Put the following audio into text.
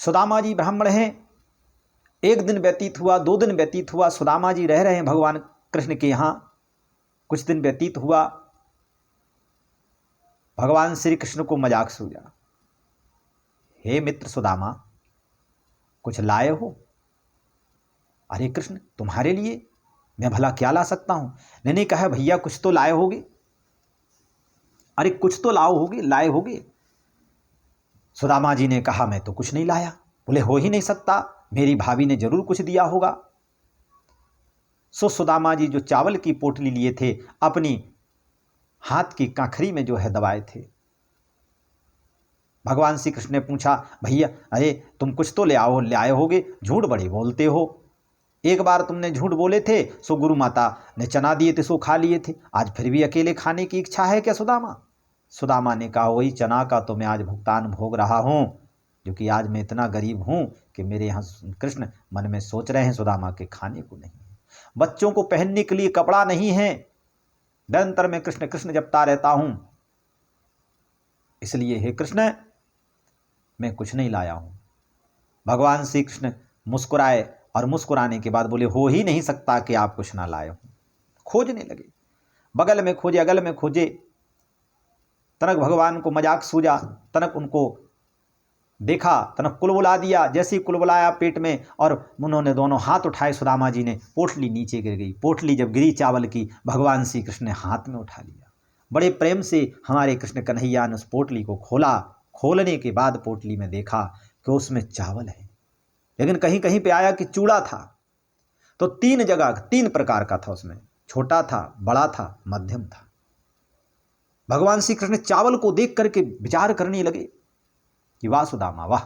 सुदामा जी ब्राह्मण हैं। एक दिन व्यतीत हुआ, 2 दिन व्यतीत हुआ, सुदामा जी रह रहे हैं भगवान कृष्ण के यहाँ। कुछ दिन व्यतीत हुआ, भगवान श्री कृष्ण को मजाक सूझा, हे मित्र सुदामा, कुछ लाए हो? अरे कृष्ण, तुम्हारे लिए मैं भला क्या ला सकता हूं? मैंने कहा भैया कुछ तो लाए होगे, अरे कुछ तो लाओ होगे, लाए होगे। सुदामा जी ने कहा मैं तो कुछ नहीं लाया। बोले हो ही नहीं सकता, मेरी भाभी ने जरूर कुछ दिया होगा। सो सुदामा जी जो चावल की पोटली लिए थे अपनी हाथ की काखरी में जो है दबाए थे। भगवान श्री कृष्ण ने पूछा भैया अरे तुम कुछ तो ले आए होगे, झूठ बड़े बोलते हो। एक बार तुमने झूठ बोले थे, सो गुरु माता ने चना दिए थे, सो खा लिए थे। आज फिर भी अकेले खाने की इच्छा है क्या सुदामा? सुदामा ने कहा वही चना का तो मैं आज भुगतान भोग रहा हूं, क्योंकि आज मैं इतना गरीब हूं कि मेरे यहाँ कृष्ण मन में सोच रहे हैं सुदामा के खाने को नहीं है, बच्चों को पहनने के लिए कपड़ा नहीं है, निरंतर मैं कृष्ण कृष्ण जपता रहता हूं, इसलिए हे कृष्ण मैं कुछ नहीं लाया हूं। भगवान श्री कृष्ण मुस्कुराए और मुस्कुराने के बाद बोले हो ही नहीं सकता कि आप कुछ ना लाए हो। खोजने लगे, बगल में खोजे, अगल में खोजे, तनक भगवान को मजाक सूझा, तनक उनको देखा, तनक कुलबुला दिया। जैसे ही कुलबुलाया पेट में और उन्होंने दोनों हाथ उठाए, सुदामा जी ने पोटली नीचे गिर गई। पोटली जब गिरी चावल की, भगवान श्री कृष्ण ने हाथ में उठा लिया। बड़े प्रेम से हमारे कृष्ण कन्हैया ने उस पोटली को खोला। खोलने के बाद पोटली में देखा कि उसमें चावल है, लेकिन कहीं कहीं पे आया कि चूड़ा था। तो 3 जगह 3 प्रकार का था, उसमें छोटा था, बड़ा था, मध्यम था। भगवान श्री कृष्ण चावल को देख करके विचार करने लगे कि वाह सुदामा वाह,